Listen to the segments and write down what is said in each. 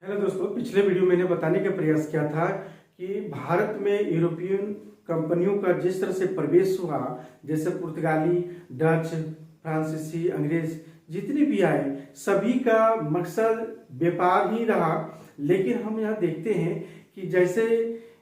Hello दोस्तों, पिछले video मैंने बताने का प्रयास किया था कि भारत में यूरोपियन कंपनियों का जिस तरह से प्रवेश हुआ, जैसे पुर्तगाली, डच, फ्रांसीसी, अंग्रेज जितने भी आए, सभी का मकसद व्यापार ही रहा। लेकिन हम यहाँ देखते हैं कि जैसे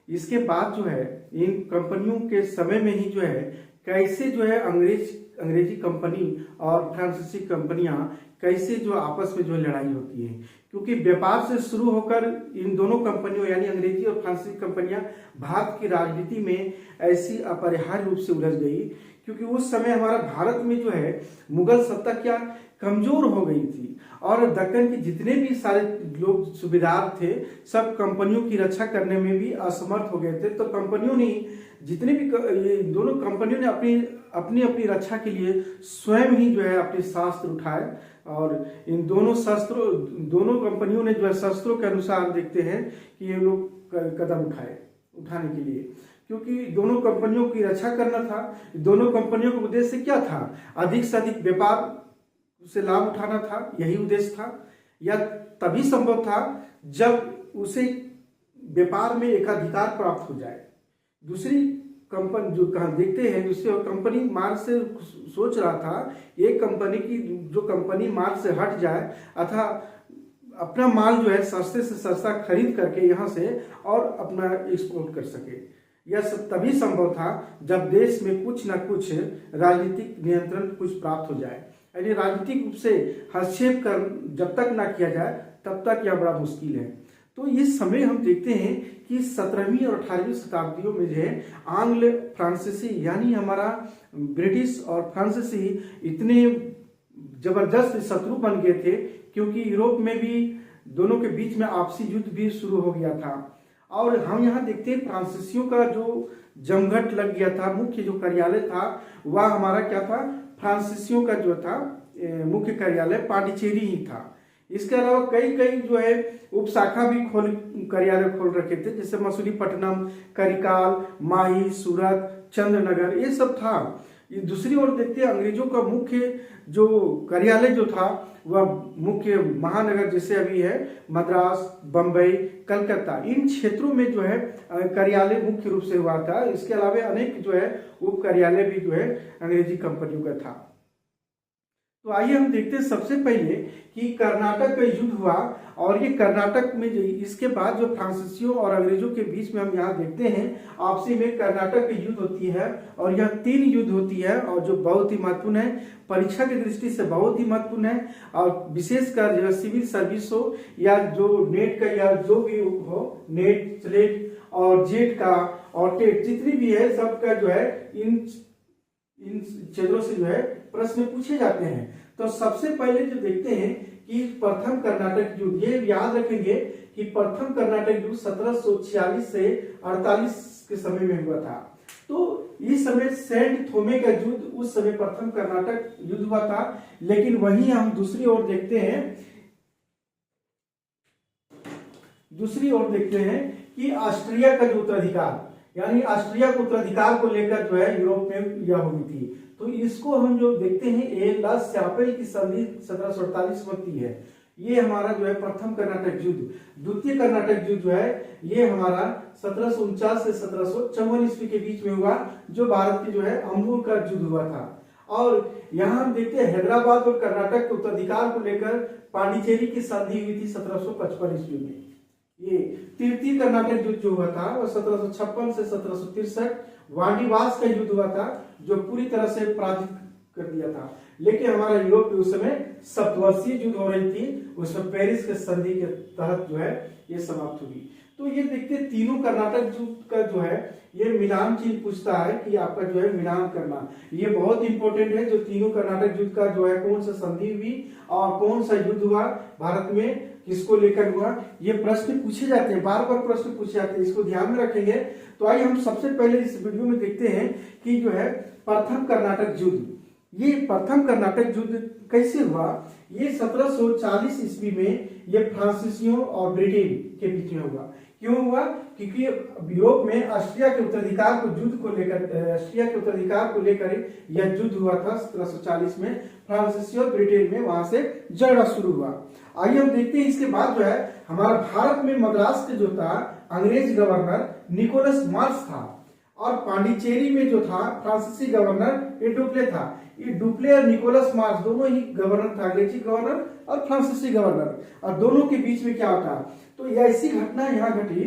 इसके बाद जो है इन कंपनियों के समय में ही जो है कैसे जो है अंग्रेजी कंपनी और फ्रांसीसी कंपनियां कैसे जो आपस में जो लड़ाई होती है, क्योंकि व्यापार से शुरू होकर इन दोनों कंपनियों यानी अंग्रेजी और फ्रांसीसी कंपनियां भारत की राजनीति में ऐसी अपरिहार्य रूप से उलझ गई, क्योंकि उस समय हमारा भारत में जो है मुगल सत्ता क्या कमजोर हो गई थी और दक्कन के जितने भी सारे लोग सूबेदार थे सब कंपनियों की रक्षा करने में भी असमर्थ हो गए थे। तो कंपनियों ने जितने भी ये दोनों कंपनियों ने अपनी अपनी रक्षा के लिए स्वयं ही जो है अपने शस्त्र उठाए और इन दोनों कंपनियों ने जो है शस्त्रों के अनुसार देखते हैं कि ये लोग कदम उठाने के लिए, क्योंकि दोनों कंपनियों की रक्षा करना था। दोनों कंपनियों का उद्देश्य क्या था? अधिक से अधिक व्यापार से लाभ उठाना था, यही उद्देश्य था। या तभी संभव था जब उसे व्यापार में एकाधिकार प्राप्त हो जाए। दूसरी कंपनी जो कहा देखते हैं, दूसरी कंपनी मार्ग से सोच रहा था एक कंपनी की जो कंपनी मार्ग से हट जाए अथा अपना माल जो है सस्ते से सस्ता खरीद करके यहाँ से और अपना एक्सपोर्ट कर सके। यह सब तभी संभव था जब देश में कुछ न कुछ राजनीतिक नियंत्रण कुछ प्राप्त हो जाए। यानी राजनीतिक रूप से हस्तक्षेप कर जब तक ना किया जाए तब तक यह बड़ा मुश्किल है। तो इस समय हम देखते हैं कि 17वीं और 18वीं शताब्दियों में जो है आंग्ल फ्रांसीसी यानी हमारा ब्रिटिश और फ्रांसीसी इतने जबरदस्त शत्रु बन गए थे, क्योंकि यूरोप में भी दोनों के बीच में आपसी युद्ध भी शुरू हो गया था। और हम यहाँ देखते हैं फ्रांसीसियों का जो जमघट लग गया था, मुख्य जो कार्यालय था वह हमारा क्या था, फ्रांसीसियों का जो था मुख्य कार्यालय पांडिचेरी ही था। इसके अलावा कई जो है उपशाखा भी कार्यालय खोल रखे थे, जैसे मसूलीपट्टनम, करिकाल, माही, सूरत, चंद्रनगर, ये सब था। ये दूसरी ओर देखते हैं अंग्रेजों का मुख्य जो कार्यालय जो था वह मुख्य महानगर जैसे अभी है मद्रास, बंबई, कलकत्ता, इन क्षेत्रों में जो है कार्यालय मुख्य रूप से हुआ था। इसके अलावा अनेक जो है उप कार्यालय भी जो है अंग्रेजी कंपनियों का था। तो आइए हम देखते हैं सबसे पहले कि कर्नाटक का युद्ध हुआ, और ये कर्नाटक में इसके बाद जो फ्रांसीसियों और अंग्रेजों के बीच में हम यहाँ देखते हैं आपसी में कर्नाटक की युद्ध होती है। और यह 3 युद्ध होती है और जो बहुत ही महत्वपूर्ण है, परीक्षा की दृष्टि से बहुत ही महत्वपूर्ण है। और विशेषकर जो सिविल सर्विस हो या जो नेट का या जो भी हो, नेट, स्लेट और जेट का और टेट जितनी भी है सबका जो है इन क्षेत्रों से जो है प्रश्न पूछे जाते हैं। तो सबसे पहले जो देखते हैं कि प्रथम कर्नाटक युद्ध, ये याद रखेंगे कि प्रथम कर्नाटक युद्ध 1746 से 48 के समय में हुआ था। तो इस समय सेंट थोमे का युद्ध उस समय प्रथम कर्नाटक युद्ध हुआ था। लेकिन वहीं हम दूसरी ओर देखते हैं कि ऑस्ट्रिया का जो उत्तराधिकार यानी ऑस्ट्रिया को उत्तराधिकार को लेकर जो है यूरोप में यह हुई थी। तो इसको हम जो देखते हैं एला स्यापेल की संधि 1748 होती है। ये हमारा जो है प्रथम कर्नाटक युद्ध। द्वितीय कर्नाटक युद्ध जो है ये हमारा 1749 से 1754 ईस्वी के बीच में हुआ, जो भारत के जो है अंबुर का युद्ध हुआ था। और यहाँ हम देखते हैं हैदराबाद और कर्नाटक के उत्तराधिकार को लेकर पांडिचेरी की संधि हुई थी 1755 ईस्वी में। ये तृतीय कर्नाटक युद्ध जो हुआ था वह 1756 से 1763 वांडीवास का युद्ध हुआ था, जो पूरी तरह से पराजित कर दिया था। लेकिन हमारा यूरोप में उस समय सप्तवर्षीय युद्ध हो रही थी, उसमें पेरिस के संधि के तहत जो है ये समाप्त हुई। तो ये देखते तीनों कर्नाटक युद्ध का जो है ये मिलान चिन्ह पूछता है कि आपका जो है मिलान करना, ये बहुत इंपॉर्टेंट है। जो तीनों कर्नाटक युद्ध का जो है कौन सा संधि हुई और कौन सा युद्ध हुआ भारत में, किसको लेकर हुआ, ये प्रश्न पूछे जाते हैं, बार बार प्रश्न पूछे जाते हैं, इसको ध्यान में रखेंगे। तो आइए हम सबसे पहले इस वीडियो में देखते हैं कि जो है प्रथम कर्नाटक युद्ध, ये प्रथम कर्नाटक युद्ध कैसे हुआ। ये 1740 ईस्वी में ये फ्रांसीसियों और ब्रिटेन के बीच में हुआ। क्यों हुआ? क्योंकि यूरोप में ऑस्ट्रिया के उत्तराधिकार को लेकर यह युद्ध हुआ था 1740 में। फ्रांसीसी और ब्रिटेन में वहां से झगड़ा शुरू हुआ आइए हम देखते हैं इसके बाद जो है हमारा भारत में मद्रास के जो था अंग्रेज गवर्नर निकोलस मार्श था, और पांडिचेरी में जो था फ्रांसीसी गवर्नर ये डुप्ले था। ये डुप्ले और निकोलस मार्श दोनों ही गवर्नर था, अंग्रेजी गवर्नर और फ्रांसीसी गवर्नर, और दोनों के बीच में क्या होता, तो यह ऐसी घटना यहाँ घटी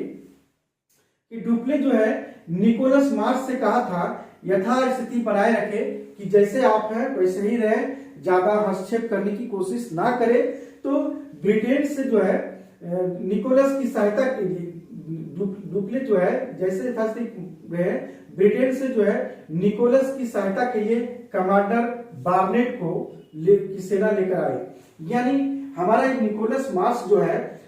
कि डुप्ले जो है निकोलस मार्श से कहा था यथास्थिति बनाए रखे, कि जैसे आप हैं वैसे ही रहे, ज्यादा हस्तक्षेप करने की कोशिश ना करे। तो ब्रिटेन से जो है निकोलस की सहायता के लिए डुप्ले जो है जैसे यथास्थिति रहे, ब्रिटेन से जो है निकोलस की सहायता के लिए कमांडर बार्नेट को की सेना लेकर आए। यानी हमारा एक निकोलस मार्श जो है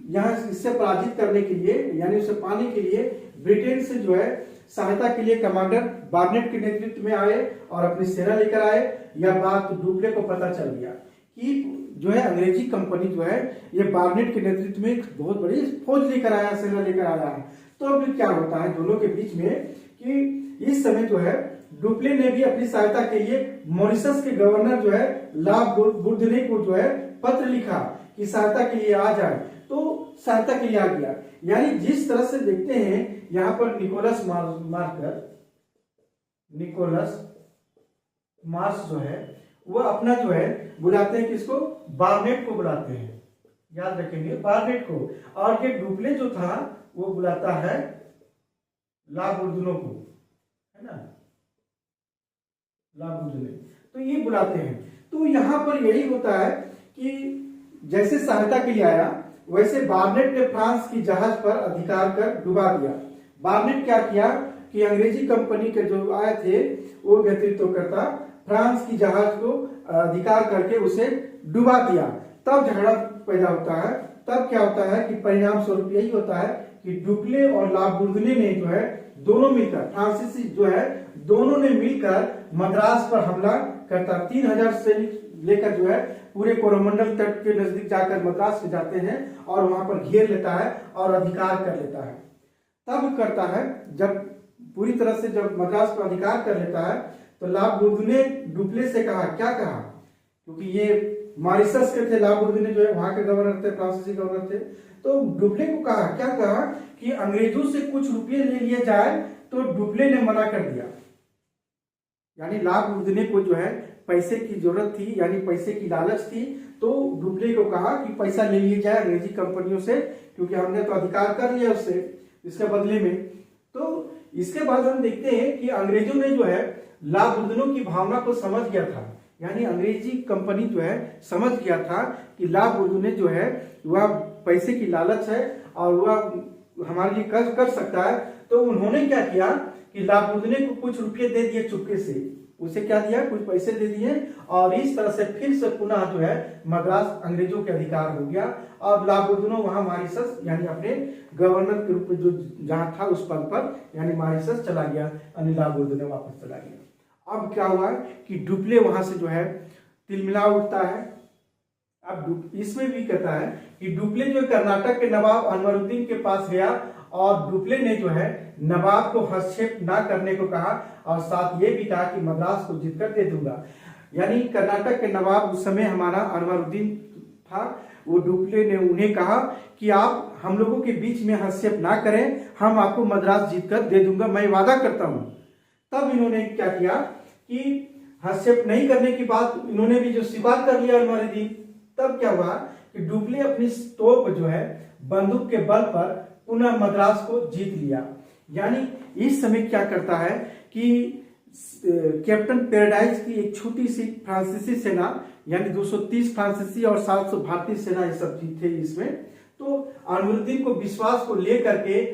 यहाँ इससे पराजित करने के लिए, यानी उसे पाने के लिए ब्रिटेन से जो है सहायता के लिए कमांडर बार्नेट के नेतृत्व में आए और अपनी सेना लेकर आए। यह बात डुप्ले को पता चल गया कि जो है अंग्रेजी कंपनी जो है ये बार्नेट के नेतृत्व में एक बहुत बड़ी फौज लेकर आया, सेना लेकर आया है। तो अब क्या होता है दोनों के बीच में कि इस समय जो है डुप्ले ने भी अपनी सहायता के लिए मॉरिशस के गवर्नर जो है ला बुर्दने को जो है पत्र लिखा कि सहायता के लिए आ जाए, तो सहायता के लिए आ गया। यानी जिस तरह से देखते हैं यहाँ पर निकोलस मार्श जो है वो अपना जो है बुलाते हैं किसको, बार्नेट को बुलाते हैं, याद रखेंगे बार्नेट को, और ये डुप्ले जो था वो बुलाता है ला बुर्दनों को, है ना, ला बुर्दने, तो ये बुलाते हैं। तो यहाँ पर यही होता है कि जैसे सहायता के लिए आया वैसे बार्नेट ने फ्रांस की जहाज पर अधिकार कर डुबा दिया। बार्नेट क्या किया कि अंग्रेजी कंपनी के जो आए थे वो नेतृत्व करता फ्रांस की जहाज को अधिकार करके उसे डुबा दिया। तब झगड़ा पैदा होता है। तब क्या होता है कि परिणाम स्वरूप यही होता है कि डुप्ले और ला बुर्दने ने जो है दोनों मिलकर, फ्रांसीसी जो है दोनों ने मिलकर मद्रास पर हमला करता। 3000 सैनिक लेकर जो है पूरे कोरोमंडल तट के नजदीक जाकर मद्रास में जाते हैं और वहां पर घेर लेता है और अधिकार कर लेता है। तब करता है जब पूरी तरह से जब मद्रास पर अधिकार कर लेता है तो ला बुर्दने डुप्ले से कहा, क्या कहा, क्योंकि ये मॉरिशस के थे, ला बुर्दने जो है वहां के गवर्नर थे, फ्रांसीसी गवर्नर थे, तो डुप्ले को कहा, क्या कहा कि अंग्रेजों से कुछ रुपये ले लिए जाए, तो डुप्ले ने मना कर दिया। यानी ला बुर्दने को जो है पैसे की जरूरत थी, यानी पैसे की लालच थी, तो डुप्ले को कहा कि पैसा ले लिया जाए अंग्रेजी कंपनियों से, क्योंकि हमने तो अधिकार कर लिया उससे, इसके बदले में। तो इसके बाद हम देखते हैं कि अंग्रेजों ने जो है ला बुर्दनों की भावना को समझ गया था, यानी अंग्रेजी कंपनी जो है समझ गया था कि ला बुर्दने जो है वह पैसे की लालच है और वह हमारे लिए कर सकता है। तो उन्होंने क्या किया कि ला बुर्दने को कुछ रुपये दे दिए चुपके से, उसे क्या दिया, कुछ पैसे दे दिए, और इस तरह से फिर से पुनः जो है मद्रास अंग्रेजों के अधिकार हो गया। और ला बुर्दनो वहां मॉरिशस यानी अपने गवर्नर के रूप में जो जहां था उस पद पर, यानी मॉरिशस चला गया, यानी ला बुर्दने वापस चला गया। अब क्या हुआ कि डुप्ले वहां से जो है तिलमिला उठता है। अब इसमें भी कहता है कि डुप्ले जो कर्नाटक के नवाब अनवरुद्दीन के पास गया और डुप्ले ने जो है नवाब को हस्तक्षेप ना करने को कहा और साथ ये भी कहा कि मद्रास को जीतकर दे दूंगा। यानी कर्नाटक के नवाब उस समय हमारा अनवरुद्दीन था, वो डुप्ले ने उन्हें कहा कि आप हम लोगों के बीच में हस्तक्षेप ना करें, हम आपको मद्रास जीतकर दे दूंगा, मैं वादा करता हूं। तब इन्होंने क्या किया कि हस्तक्षेप नहीं करने की बात इन्होंने भी जो स्वीकार कर लिया अनवरुद्दीन। तब क्या हुआ कि डुप्ले अपनी तोप जो है बंदूक के बल पर पुनः मद्रास को जीत लिया। यानी इस समय क्या करता है कि कैप्टन पैराडाइज की एक छोटी सी फ्रांसीसी सेना, यानी 230 फ्रांसीसी और 700 भारतीय सेना ये सब थे इसमें, तो अनवरुद्दीन को विश्वास को लेकर के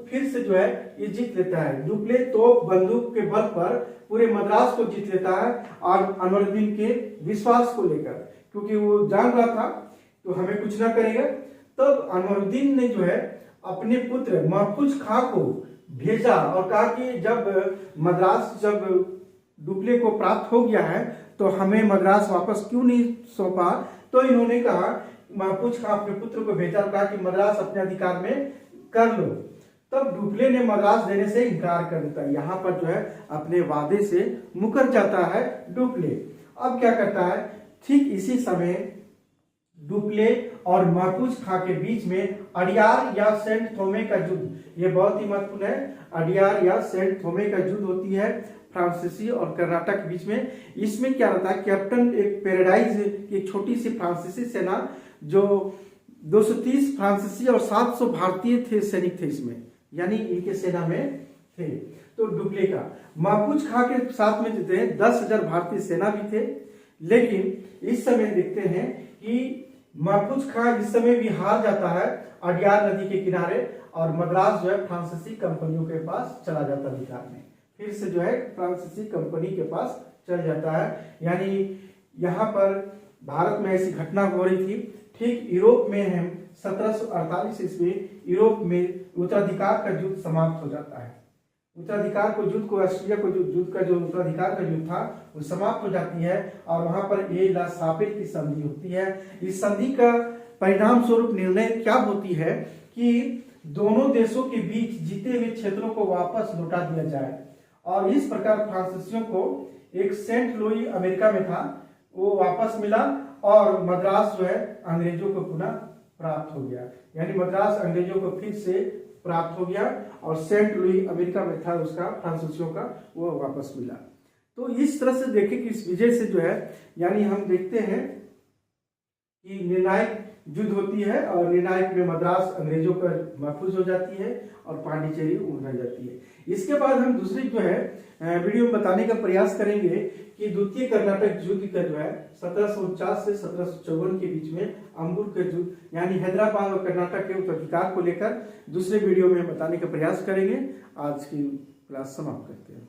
फिर से जो है ये जीत लेता है। डुप्ले तोप बंदूक के बल पर पूरे मद्रास को जीत लेता है और अनवरुद्दीन के विश्वास को लेकर, क्योंकि वो जान रहा था तो हमें कुछ ना करेगा। तब अनवरुद्दीन ने जो है अपने पुत्र महफूज खां को भेजा और कहा कि जब मद्रास जब डुप्ले को प्राप्त हो गया है तो हमें मद्रास वापस क्यों नहीं सौंपा। तो इन्होंने कहा, महफूज खां अपने पुत्र को भेजा और कहा कि मद्रास अपने अधिकार में कर लो। तब डुप्ले ने मद्रास देने से इनकार कर देता है। यहाँ पर जो है अपने वादे से मुकर जाता है डुप्ले। अब क्या करता है, ठीक इसी समय डुप्ले और मापुच खां के बीच में अडियार या सेंट थोमे का युद्ध, ये बहुत ही महत्वपूर्ण है। अडियार या सेंट थोमे का युद्ध होती है फ्रांसीसी और कर्नाटक के बीच में। इसमें क्या रहता है, कैप्टन एक पैराडाइज की छोटी सी फ्रांसीसी सेना, जो 230 फ्रांसीसी और 700 भारतीय थे सैनिक थे इसमें, यानी इनके सेना में थे। तो डुप्ले का मापुच खां के साथ में जो थे 10,000 भारतीय सेना भी थे। लेकिन इस समय देखते हैं कि मापुच खां इस समय भी हार जाता है अडियार नदी के किनारे, और मद्रास जो है फ्रांसीसी कंपनियों के पास चला जाता है अधिकार में, फिर से जो है फ्रांसीसी कंपनी के पास चल जाता है। यानी यहाँ पर भारत में ऐसी घटना हो रही थी। ठीक यूरोप में हम 1748 ईस्वी यूरोप में उत्तराधिकार का युद्ध समाप्त हो जाता है। उत्तराधिकार को युद्ध को ऑस्ट्रिया को युद्ध का जो उत्तराधिकार का युद्ध था वो समाप्त हो जाती है, और वहां पर ये ला सापेल की संधि होती है। इस संधि का परिणाम स्वरूप निर्णय क्या होती है कि दोनों देशों के बीच जीते हुए क्षेत्रों को वापस लौटा दिया जाए, और इस प्रकार फ्रांसीसियों को एक सेंट लुई अमेरिका में था वो वापस मिला, और मद्रास जो है अंग्रेजों को पुनः प्राप्त हो गया। यानी मद्रास अंग्रेजों को फिर से प्राप्त हो गया, और सेंट लुई अमेरिका में था उसका फ्रांसीसियों का, वो वापस मिला। तो इस तरह से देखें कि इस विजय से जो है, यानी हम देखते हैं कि निर्णायक युद्ध होती है, और निर्णायक में मद्रास अंग्रेजों पर महफूज हो जाती है और पांडिचेरी उड़ जाती है। इसके बाद हम दूसरी जो है वीडियो में बताने का प्रयास करेंगे कि द्वितीय कर्नाटक युद्ध का जो है 1749 से 1754 के बीच में अंबुर का युद्ध, यानी हैदराबाद और कर्नाटक के उत्तराधिकार को लेकर दूसरे वीडियो में बताने का प्रयास करेंगे। आज की क्लास समाप्त करते हैं।